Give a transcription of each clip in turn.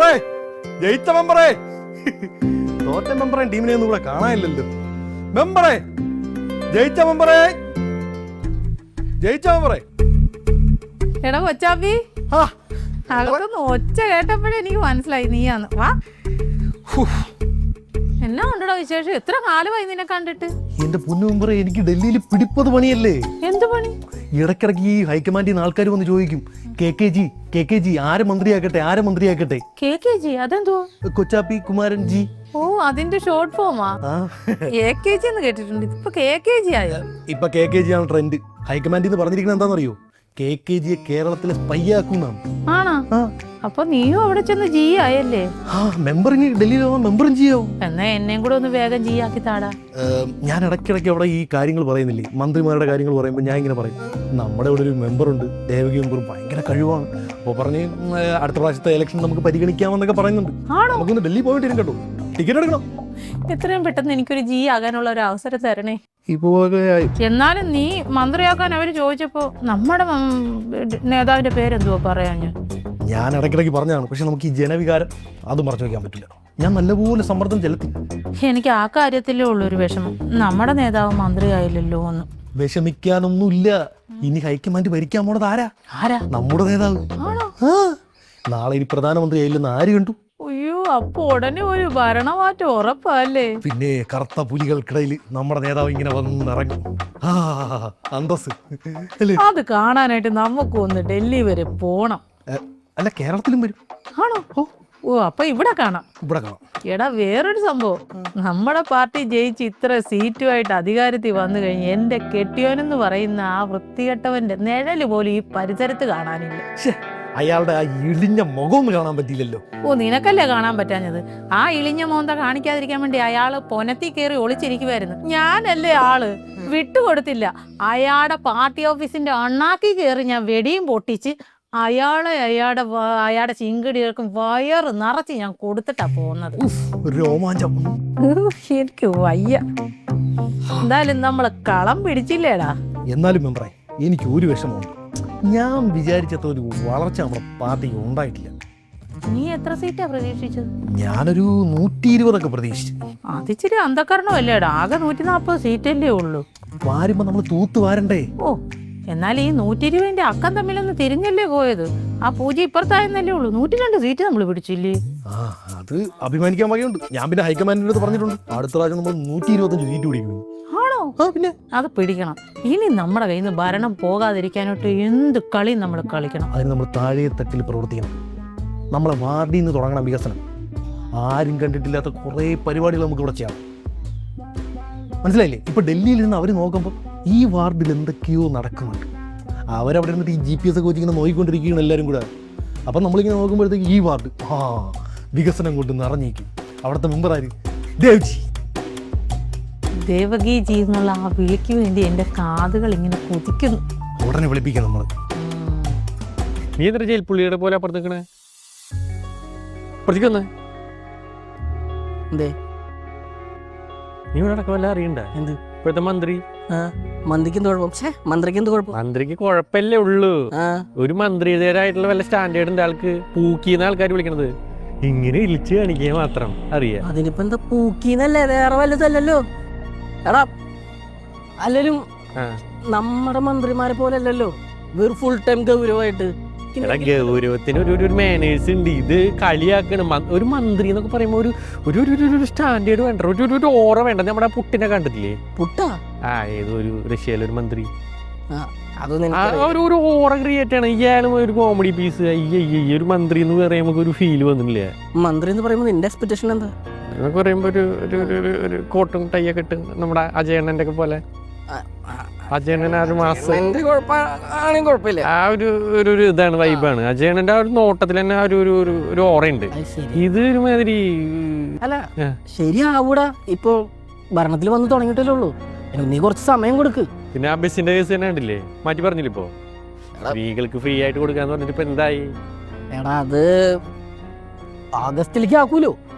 മെമ്പറേ, ജയിച്ച മെമ്പറേ. തോറ്റ മെമ്പറെ ടീമിനെ ഒന്നും ഇവിടെ കാണാനില്ലല്ലോ. മെമ്പറേ, ജയിച്ച മെമ്പറേ, ജയിച്ച മെമ്പറേ. എടാ കൊച്ചാപ്പി, അകത്തൊന്ന് ഒച്ച കേട്ടപ്പോഴേ എനിക്ക് മനസ്സിലായി നീയാന്ന്. വാ, എന്നാ ഉണ്ടോ വിശേഷം? എത്ര കാലമായി നിന്നെ കണ്ടിട്ട്? എന്റെ പൊന്നു മെമ്പറേ, എനിക്ക് ഡൽഹിയിൽ പിടിപ്പത് പണിയല്ലേ. എന്ത് പണി? ഇടക്കിടക്ക് ഈ ഹൈക്കമാൻഡിൽ നിന്ന് ആൾക്കാർ വന്ന് ചോദിക്കും, കെ ജി ആരെ മന്ത്രിയാക്കട്ടെ. KKG അതെന്തോ? കൊച്ചാപ്പി കുമാരൻ ജി. ഓ, അതിന്റെ ഷോർട്ട് ഫോമാ. AKG എന്ന് കേട്ടിട്ടുണ്ട്, ഇപ്പൊ KKG ആയോ? ഇപ്പൊ KKG ആണ് ട്രെൻഡ്. ഹൈക്കമാൻഡിൽ നിന്ന് പറഞ്ഞിരിക്കുന്നത് എന്താണെന്നറിയോ? KKGയെ കേരളത്തിലെ സ്പൈ ആക്കുന്നാണ്. ആണോ? അപ്പൊ നീയും അവിടെ ചെന്ന് ജി ആയല്ലേ? മെമ്പറിന് ഡൽഹിയിൽ മെമ്പറും ചെയ്യാവും. എന്നാ എന്നെയും കൂടെ ഒന്ന് വേഗം ജി ആക്കി താടാ. ഞാൻ ഇടയ്ക്കിടയ്ക്ക് അവിടെ ഈ കാര്യങ്ങൾ പറയുന്നില്ലേ, മന്ത്രിമാരുടെ കാര്യങ്ങൾ പറയുമ്പോൾ ഞാൻ ഇങ്ങനെ പറയും, നമ്മുടെ ഇവിടെ ഒരു മെമ്പറുണ്ട്, ദേവകി മെമ്പറും ഭയങ്കര കഴിവാണ്. അപ്പോൾ പറഞ്ഞ് അടുത്ത പ്രാവശ്യത്തെ ഇലക്ഷൻ നമുക്ക് പരിഗണിക്കാമെന്നൊക്കെ പറയുന്നുണ്ട്. നമുക്കൊന്ന് ഡൽഹി പോയിട്ടിരും കേട്ടോ, ടിക്കറ്റ് എടുക്കണം. എത്രയും പെട്ടെന്ന് എനിക്കൊരു ജി ആകാനുള്ള ഒരു അവസരം തരണേ. എന്നാലും നീ മന്ത്രിയാക്കാൻ അവര് ചോദിച്ചപ്പോ നമ്മുടെ നേതാവിന്റെ പേരെന്തുവാ പറയാ? ഞാൻ ഇടയ്ക്കിടയ്ക്ക് പറഞ്ഞതാണ്, പക്ഷെ നമുക്ക് ഈ ജനവികാരം അത് മറച്ചു വയ്ക്കാൻ പറ്റില്ല. ഞാൻ നല്ലപോലെ സമ്മർദ്ദം ചെലുത്തി. എനിക്ക് ആ കാര്യത്തിലേ ഉള്ളൊരു വിഷമം, നമ്മുടെ നേതാവ് മന്ത്രിയായില്ലല്ലോ എന്ന്. വിഷമിക്കാനൊന്നുമില്ല. ഇനി ഹൈക്കമാൻഡ് ഭരിക്കാൻ പോണത് ആരാ? നമ്മുടെ നേതാവ്. നാളെ ഇനി പ്രധാനമന്ത്രി ആയില്ലെന്ന് ആര് കണ്ടു? അയ്യോ, അപ്പൊ ഉടനെ ഒരു ഭരണമാറ്റം ഉറപ്പല്ലേ? പിന്നെ കറുത്ത പുലികൾക്കിടയിൽ നമ്മുടെ നേതാവ് ഇങ്ങനെ വന്നിറങ്ങും. അന്തസ്. അത് കാണാനായിട്ട് നമുക്കൊന്ന് ഡൽഹി വരെ പോണം. അല്ല, കേരളത്തിലും വരും. ആണോ? ഓ, അപ്പൊ ഇവിടെ കാണാം. എടാ, വേറൊരു സംഭവം, നമ്മുടെ പാർട്ടി ജയിച്ച് ഇത്ര സീറ്റുമായിട്ട് അധികാരത്തിൽ വന്നു കഴിഞ്ഞ് എന്റെ കെട്ടിയോനെന്ന് പറയുന്ന ആ വൃത്തികെട്ടവന്റെ നിഴല് പോലും ഈ പരിസരത്ത് കാണാനില്ല. അയാളുടെ ആ ഇളിഞ്ഞ മുഖമൊന്നും കാണാൻ പറ്റില്ലല്ലോ. ഓ, നിനക്കല്ലേ കാണാൻ പറ്റാഞ്ഞത്? ആ ഇളിഞ്ഞ മോന്ത കാണിക്കാതിരിക്കാൻ വേണ്ടി അയാള് പൊനത്തി കയറി ഒളിച്ചിരിക്കുവായിരുന്നു. ഞാനല്ലേ ആള് വിട്ടുകൊടുത്തില്ല. അയാളുടെ പാർട്ടി ഓഫീസിന്റെ അണ്ണാക്കി കയറി ഞാൻ വെടിയും പൊട്ടിച്ച് അയാളുടെ ചിങ്കടികൾക്കും വയറ് നിറച്ച് ഞാൻ കൊടുത്തിട്ടാ പോകുന്നത്. രോമാഞ്ചം. എനിക്ക് വയ്യ. എന്തായാലും നമ്മള് കളം പിടിച്ചില്ലേടാ. എന്നാലും മെമ്പറേ, എനിക്ക് ഒരു വിഷമമുണ്ട്. ഞാൻ വിചാരിച്ചത്ര ഒരു വളർച്ച നമ്മുടെ പാർട്ടിക്ക് ഉണ്ടായിട്ടില്ല. നീ എത്ര സീറ്റാ പ്രതീക്ഷിച്ചത്? ഞാനൊരു 120 പ്രതീക്ഷിച്ചു. അതിച്ചിരി അന്ധക്കരണമല്ലേടാ, ആകെ 140 സീറ്റല്ലേ ഉള്ളൂ. വാരുമ്പോ നമ്മൾ തൂത്ത് വാരണ്ടേ? ഓ, എന്നാൽ ഈ 120ന്റെ അക്കം തമ്മിലൊന്ന് തിരിഞ്ഞല്ലേ പോയത്. ആ പൂജ ഇപ്പുറത്തായെന്നല്ലേ ഉള്ളൂ. 102 സീറ്റ് നമ്മൾ പിടിച്ചില്ലേ? അത് അഭിമാനിക്കാൻ വകയുണ്ട്. ഞാൻ പിന്നെ ഹൈക്കമാൻഡിനോട് പറഞ്ഞിട്ടുണ്ട്, അടുത്ത പ്രാവശ്യം നമ്മൾ 125 സീറ്റ് പിടിക്കും. ആണോ? പിന്നെ അത് പിടിക്കണം. ഇനി നമ്മുടെ കയ്യിൽ നിന്ന് ഭരണം പോകാതിരിക്കാനായിട്ട് എന്ത് കളി നമ്മൾ കളിക്കണം. അതിന് നമ്മൾ താഴെ തട്ടിൽ പ്രവർത്തിക്കണം. നമ്മളെ വാർഡിൽ നിന്ന് തുടങ്ങണം വികസനം. ആരും കണ്ടിട്ടില്ലാത്ത കുറേ പരിപാടികൾ നമുക്ക് ഇവിടെ ചെയ്യാം. മനസ്സിലായില്ലേ? ഇപ്പൊ ഡൽഹിയിൽ നിന്ന് അവർ നോക്കുമ്പോൾ ഈ വാർഡിൽ എന്തൊക്കെയോ നടക്കുന്നുണ്ട്. അവരവിടെ നിന്നിട്ട് ഈ GPS ഒക്കെ വെച്ചിങ്ങനെ നോക്കിക്കൊണ്ടിരിക്കുകയാണ് എല്ലാവരും കൂടെ. അപ്പം നമ്മളിങ്ങനെ നോക്കുമ്പോഴത്തേക്ക് ഈ വാർഡ് വികസനം കൊണ്ട് നിറഞ്ഞേക്കും. അവിടുത്തെ മെമ്പർ ആര്? ദേവകി ജി എന്നുള്ള ആ വിളിക്ക് വേണ്ടി എന്റെ കാതുകൾ ഇങ്ങനെ കുതിക്കുന്നു. ഉടനെ വിളിപ്പിക്കാം നമ്മൾ. നീ എത്ര ജയിൽപ്പുള്ളിയുടെ പോലെ അപ്പുറത്തേക്കണേ? പ്രതിക്കൊന്നേ നീ ഇവിടെ അടക്കമല്ല അറിയണ്ട. എന്ത് ഇപ്പോഴത്തെ മന്ത്രി? മന്ത്രിക്ക് എന്ത് കുഴപ്പം? മന്ത്രിക്ക് കുഴപ്പമല്ലേ ഉള്ളൂ. ഒരു മന്ത്രിയുടേതായിട്ടുള്ള വല്ല സ്റ്റാൻഡേർഡ് ഉണ്ട് ആൾക്ക്. പൂക്കിന്ന് ആൾക്കാർ വിളിക്കണത് ഇങ്ങനെ ഇളിച്ച് കാണിക്കുക മാത്രം അറിയാം. അതിനിപ്പോ എന്താ പൂക്കിന്നല്ലേ, വേറെ വല്ലതല്ലോ. എടാ, അല്ലേലും നമ്മുടെ മന്ത്രിമാരെ പോലെ അല്ലല്ലോ, വെറും ഫുൾ ടൈം ഗൗരവമായിട്ട്. എടാ, ഗൗരവത്തിന് ഒരു മാനേഴ്സ് ഉണ്ട്. ഇത് കളിയാക്കണം. ഒരു മന്ത്രി എന്നൊക്കെ പറയുമ്പോ ഒരു സ്റ്റാൻഡേർഡ് വേണ്ട, ഒരു ഓറ വേണ്ട. നമ്മുടെ പുട്ടിനെ കണ്ടിട്ടില്ലേ? പുട്ടാ? ഏതൊരു റഷ്യയിലൊരു മന്ത്രി. ഒരു ഓറ ക്രിയേറ്റ് ആണ്. ഇയാളും ഒരു കോമഡി പീസ്. ഒരു മന്ത്രി എന്ന് പറയുമ്പോ ഒരു ഫീൽ വന്നില്ലേ? മന്ത്രി എന്ന് പറയുമ്പോ നിന്റെ എക്സ്പെക്ടേഷൻ എന്താ? എന്നൊക്കെ പറയുമ്പോ ഒരു കോട്ടും ടൈയൊക്കെ ഇട്ട് നമ്മുടെ അജയണ്ണന്റെ ഒക്കെ പോലെ. അജയണ്ണൻ ആ ഒരു മാസം കുഴപ്പമില്ല. ആ ഒരു ഇതാണ്, വൈബാണ്. അജയണ്ണന്റെ ആ ഒരു നോട്ടത്തിൽ തന്നെ ആ ഒരു ഓറയുണ്ട്. ഇത് ഒരുമാതിരി അല്ല, ശരിയാവൂടാ. ഇപ്പൊ ഭരണത്തിൽ വന്ന് തുടങ്ങിയിട്ടല്ലേ ഉള്ളൂ, നീ കുറച്ച് സമയം കൊടുക്ക്. പിന്നെ ആ ബസ്സിന്റെ കേസ് തന്നെ കണ്ടില്ലേ? മാറ്റി പറഞ്ഞില്ല ഇപ്പൊ സ്ത്രീകൾക്ക് ഫ്രീ ആയിട്ട് കൊടുക്കാന്ന് പറഞ്ഞിട്ട് ഇപ്പൊ എന്തായി? എടാ, അത് ആഗസ്റ്റിലേക്ക് ആക്കൂലോ.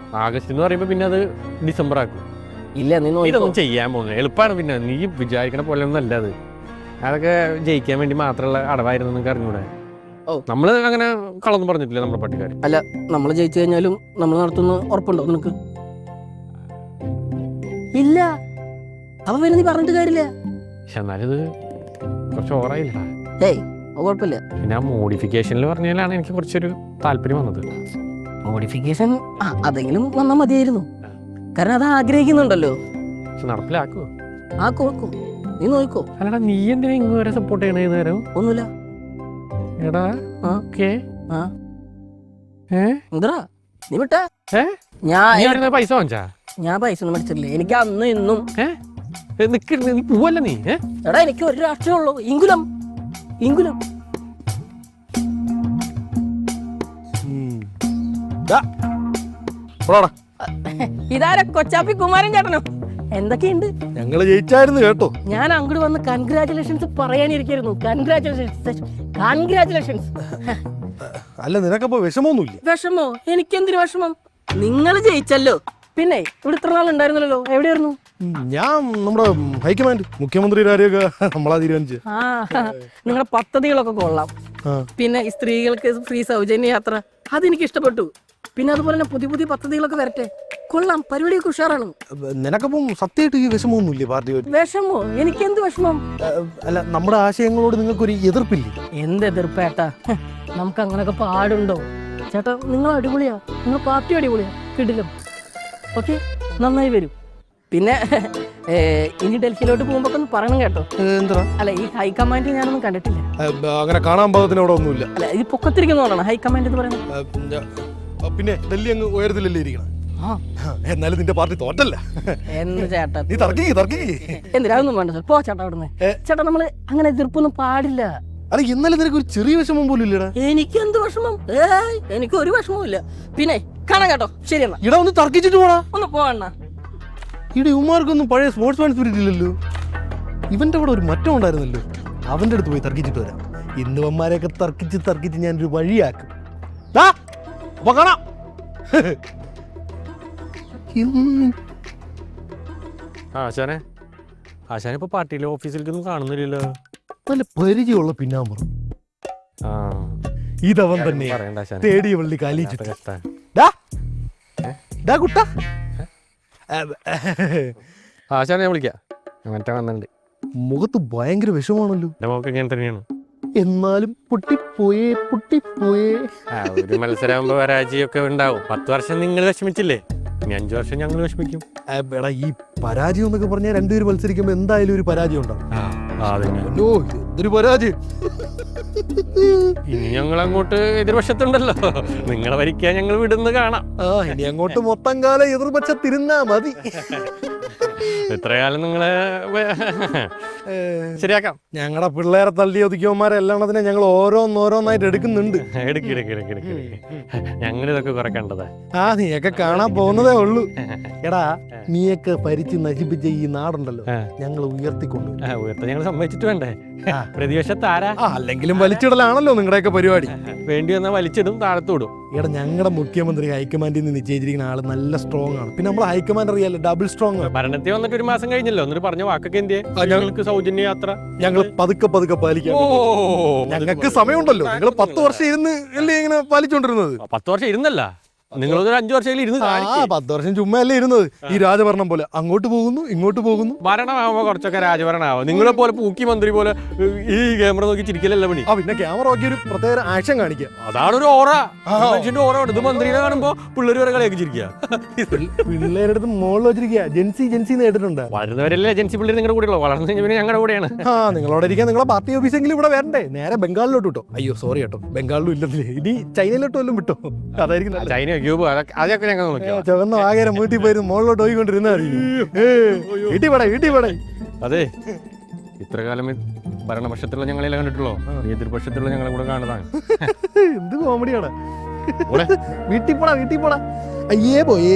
ആഗസ്റ്റ് എന്ന് പറയുമ്പോ പിന്നെ അത് ഡിസംബർ ആക്കും. ഇല്ല, നീ ഇതൊന്നും ചെയ്യാൻ പോകുന്നത് എളുപ്പമാണ്. പിന്നെ നീ വിചാരിക്കണ പോലെ ഒന്നും അല്ല അത്. അതൊക്കെ ജയിക്കാൻ വേണ്ടി മാത്രമുള്ള അടവായിരുന്നു നിങ്ങൾക്ക് അറിഞ്ഞൂടെ? ഓ. നമ്മള് അങ്ങനെ കളൊന്നും പറഞ്ഞിട്ടില്ല നമ്മുടെ പാർട്ടിക്കാർ. അല്ല, നമ്മൾ ജയിച്ചു കഴിഞ്ഞാലും നമ്മൾ നടത്തുന്ന ഉറപ്പുണ്ടോ നിനക്ക്? ഇല്ല. അവൻ വരെ നീ പറഞ്ഞിട്ട് കാര്യമില്ല. പക്ഷെ എന്നാലും ഇത് കുറച്ച് ഓവറായില്ല. ഏയ് അത് കുഴപ്പമില്ല. പിന്നെ ആ മോഡിഫിക്കേഷനിൽ പറഞ്ഞാലാണ് എനിക്ക് കുറച്ചൊരു താല്പര്യം വന്നത്. മോഡിഫിക്കേഷൻ അതെങ്കിലും വന്നാൽ മതിയായിരുന്നു. കാരണം അത് ആഗ്രഹിക്കുന്നുണ്ടല്ലോ. പക്ഷെ നടപ്പിലാക്കുവോ? നോക്കൂ, നീ നോക്കോ. അല്ലടാ, നീ എന്തിനാ ഇങ്ങ് വരെ സപ്പോർട്ട് ചെയ്യണേ നേരം? ഒന്നുമില്ല. എടാ ഓക്കേ. ഏ എന്താ നീ വിട്ടാ? നീ ഞാൻ പൈസ വാങ്ങിച്ചാ? ഞാൻ പൈസ ഒന്നും മേടിച്ചിട്ടില്ല. എനിക്ക് അന്ന് ഇന്നും നീ പോവല്ല നീ. എടാ, എനിക്ക് ഒരു രാഷ്ട്രീയം ഉള്ളൂ. ഇങ്കുലം. ഇതാരാ? കൊച്ചാപ്പി കുമാരൻ ചേട്ടനോ? എന്തൊക്കെയുണ്ട്? ഞങ്ങള് ജയിച്ചായിരുന്നു കേട്ടോ. ഞാൻ അങ്ങോട്ട് വന്ന് കൺഗ്രാറ്റുലേഷൻസ് പറയാനിരിക്കായിരുന്നു. കൺഗ്രാറ്റുലേഷൻസ്. അല്ല, നിനക്കപ്പോ വിഷമമൊന്നുമില്ല? വിഷമോ? എനിക്കെന്തിനു വിഷമം? നിങ്ങൾ ജയിച്ചല്ലോ. പിന്നെ ഇവിടെ ഇത്ര നാൾ ഉണ്ടായിരുന്നല്ലോ. എവിടെയായിരുന്നു? ഞാൻ നമ്മുടെ ഹൈക്കമാൻഡ് മുഖ്യമന്ത്രിമാരെയൊക്കെ നമ്മളാ തീരുമാനിച്ചു. നിങ്ങളുടെ പദ്ധതികളൊക്കെ കൊള്ളാം. പിന്നെ ഈ സ്ത്രീകൾക്ക് ഫ്രീ സൗജന്യ യാത്ര അതെനിക്ക് ഇഷ്ടപ്പെട്ടു. പിന്നെ അതുപോലെ തന്നെ പുതിയ പുതിയ പദ്ധതികളൊക്കെ വരട്ടെ. കൊള്ളാം, പരിപാടിയൊക്കെ ഉഷാറാണ്. നിനക്കപ്പം സത്യമായിട്ട് ഈ വിഷമമൊന്നുമില്ലേ പാർട്ടി? വിഷമോ? എനിക്കെന്ത് വിഷമം? അല്ല, നമ്മുടെ ആശയങ്ങളോട് നിങ്ങൾക്കൊരു എതിർപ്പില്ലേ? എന്ത് എതിർപ്പേട്ടാ? നമുക്ക് അങ്ങനെയൊക്കെ പാടുണ്ടോ ചേട്ടാ? നിങ്ങൾ അടിപൊളിയാ, നിങ്ങൾ പാർട്ടി അടിപൊളിയാ, കിടിലം. ഓക്കെ, നന്നായി വരും. പിന്നെ ഇനി ഡൽഹിയിലോട്ട് പോകുമ്പോ ഒന്ന് പറയണം കേട്ടോ. എന്താ? അല്ല, ഈ ഹൈക്കമാൻഡ് ഞാനൊന്നും കണ്ടിട്ടില്ല. അങ്ങനെ കാണാൻ പാകത്തിന് അവിടെ ഒന്നുമില്ല. അല്ല, ഇത് പൊക്കത്തിരിക്കുന്നതാണ് ഹൈക്കമാൻഡ് എന്ന് പറയുന്നത്. പിന്നെ ഡൽഹി അങ്ങ് ഉയരത്തിലല്ലേ ഇരിക്കണം. എന്നാലും നിന്റെ പാർട്ടി തോറ്റല്ല. എന്ത് ചേട്ടാ? നീ തർക്കിക്ക്. എന്തിനാ? അതൊന്നും വേണ്ട സാർ. പോ ചേട്ടാ അവിടുന്ന്. ചേട്ടാ, നമ്മള് അങ്ങനെ എതിർപ്പൊന്നും പാടില്ല. അല്ല, എന്നാലും നിനക്ക് ഒരു ചെറിയ വിഷമം പോലും ഇല്ലടാ? എനിക്ക് എന്ത് വിഷമം? എനിക്ക് ഒരു വിഷമവും ഇല്ല. പിന്നെ കാണാം കേട്ടോ. ശരി എന്നാ. ഇടാ, ഒന്ന് തർക്കിച്ചിട്ട് പോടാ. ഒന്ന് പോവണ്ണ. ഇവിടെ ഇവന്മാർക്കൊന്നും പഴയ സ്പോർട്സ് മാൻ സ്പിരിറ്റ് ഇല്ലല്ലോ. ഇവന്റെ അവിടെ ഒരു മറ്റം ഉണ്ടായിരുന്നല്ലോ. അവന്റെ അടുത്ത് പോയി തർക്കിച്ചിട്ട് വരാം. ഇന്ന് ഇവന്മാരെയൊക്കെ തർക്കിച്ച് ഞാനൊരു വഴിയാക്കും. അപ്പൊ കാണാം. ആശാനെ ഇപ്പൊ പാർട്ടിയിലെ ഓഫീസിലേക്കൊന്നും കാണുന്നില്ലല്ലോ. നല്ല പരിചയമുള്ള പിന്നാമ്പറ. ഇതവൻ തന്നെ തേടിയ വള്ളി കാലിച്ചിട്ട്. ആശാനെ ഞാൻ വിളിക്കാം. മറ്റേ വന്നിട്ടുണ്ട്. മുഖത്ത് ഭയങ്കര വിഷമാണല്ലോ. എന്റെ മുഖം ഇങ്ങനെ തന്നെയാണ്. എന്നാലും പൊട്ടിപ്പോയേ. ഒരു മത്സരമാകുമ്പോ പരാജയമൊക്കെ ഉണ്ടാവും. 10 വർഷം നിങ്ങൾ വിഷമിച്ചില്ലേ, ഇനി 5 വർഷം ഞങ്ങൾ വിഷമിക്കും. എടാ, ഈ പരാജയം എന്നൊക്കെ പറഞ്ഞാൽ രണ്ടുപേരും മത്സരിക്കുമ്പോ എന്തായാലും ഒരു പരാജയം ഉണ്ടാവും. എന്തൊരു പരാജയം. ഇനി ഞങ്ങൾ അങ്ങോട്ട് എതിർപക്ഷത്തുണ്ടല്ലോ. നിങ്ങളെ ഭരിക്കാൻ ഞങ്ങൾ വിടുന്ന കാണാം. ഇനി അങ്ങോട്ട് മൊത്തം കാലം എതിർപക്ഷത്തിരുന്നാ മതി. എത്രകാലം നിങ്ങളെ ശരിയാക്കാം. ഞങ്ങളുടെ പിള്ളേരെ തള്ളി ഒതുക്കിയവന്മാരെ എല്ലാണത്തിനെ ഞങ്ങൾ ഓരോന്നായിട്ട് എടുക്കുന്നുണ്ട്. ഞങ്ങൾ ഇതൊക്കെ കുറെ കണ്ടതാ. നീയൊക്കെ കാണാൻ പോകുന്നതേ ഉള്ളൂ. എടാ, നീയൊക്കെ ഭരിച്ച് നശിപ്പിച്ച ഈ നാടുണ്ടല്ലോ, ഞങ്ങൾ ഉയർത്തിക്കൊണ്ട് ഉയർത്താൻ ഞങ്ങൾ സമ്മതിച്ചിട്ട് വേണ്ടേ? പ്രതിപക്ഷത്ത് ആരാ? അല്ലെങ്കിലും വലിച്ചിടലാണല്ലോ നിങ്ങളുടെയൊക്കെ പരിപാടി. വേണ്ടി വന്നാൽ വലിച്ചിടും, താഴത്തോടും. എടാ, ഞങ്ങളുടെ മുഖ്യമന്ത്രി ഹൈക്കമാൻഡിൽ നിന്ന് നിശ്ചയിച്ചിരിക്കുന്ന ആള് നല്ല സ്ട്രോങ് ആണ്. പിന്നെ നമ്മൾ ഹൈക്കമാൻഡ് അറിയാലോ, ഡബിൾ സ്ട്രോങ് ആണ്. ഭരണത്തിൽ വന്നിട്ട് 1 മാസം കഴിഞ്ഞല്ലോ. എന്നിട്ട് പറഞ്ഞ വാക്കൊക്കെ എന്തിയെ? ഞങ്ങൾക്ക് സൗജന്യ യാത്ര ഞങ്ങൾ പതുക്കെ പാലിക്കാം. ഞങ്ങൾക്ക് സമയമുണ്ടല്ലോ. നിങ്ങൾ 10 വർഷം ഇരുന്ന് അല്ലേ ഇങ്ങനെ പാലിച്ചോണ്ടിരുന്നത്? 10 വർഷം ഇരുന്നല്ല, നിങ്ങളൊരു 5 വർഷം ഇരുന്ന്. 10 വർഷം ചുമ്മാ അല്ലേ ഇരുന്നത്? ഈ രാജഭരണം പോലെ അങ്ങോട്ട് പോകുന്നു ഇങ്ങോട്ട് പോകുന്നു. ഭരണമാകുമ്പോ കുറച്ചൊക്കെ രാജഭരണമാവും. നിങ്ങളെ പോലെ പൂക്കി മന്ത്രി പോലെ ഈ ക്യാമറ നോക്കി ചിരിക്കലല്ല പണി. പിന്നെ ക്യാമറ നോക്കി ഒരു പ്രത്യേക ആക്ഷൻ കാണിക്കുക. അതാണ് ഒരു ഓറ. മനുഷ്യന്റെ ഓറ. ഇത് മന്ത്രിനെ കാണുമ്പോ പിള്ളേർ വരെ കളിയാക്കി ചിരിക്കുക. പിള്ളേരുടെ അടുത്ത് മോളിൽ വെച്ചിരിക്കുക. ജെൻസി കേട്ടിട്ടുണ്ട്. വരുന്നവരല്ലേ ജെൻസി പിള്ളേർ നിങ്ങളുടെ കൂടെയുള്ളൂ. വളർന്നു കഴിഞ്ഞ പിന്നെ ഞങ്ങളുടെ കൂടെയാണ്. നിങ്ങളോട് ഇരിക്കാൻ നിങ്ങളെ പാർട്ടി ഓഫീസെങ്കിലും ഇവിടെ വരണ്ടേ? നേരെ ബംഗാളിലോട്ട് വിട്ടോ. അയ്യോ സോറി കേട്ടോ, ബംഗാളിലും ഇല്ലല്ലേ. ഇനി ചൈനയിലോട്ട് വല്ലതും വിട്ടോ. അതായിരിക്കും ചൈന ക്യൂബ് അതൊക്കെ ഞങ്ങൾ നോക്കിയോ. ചുവന്ന ആകരം വീട്ടിൽ പോയിരുന്നു മോളിലോട്ട് പോയിക്കൊണ്ടിരുന്ന വീട്ടിൽ പടേ. അതെ, ഇത്ര കാലം ഭരണപക്ഷത്തുള്ള ഞങ്ങളെല്ലാം കണ്ടിട്ടുള്ളൂ. എതിർപക്ഷത്തുള്ള ഞങ്ങളെ കൂടെ കാണുന്നതാണ്. എന്ത് കോമഡിയാണ്. വീട്ടിൽ പോടാ. അയ്യോ പോയേ.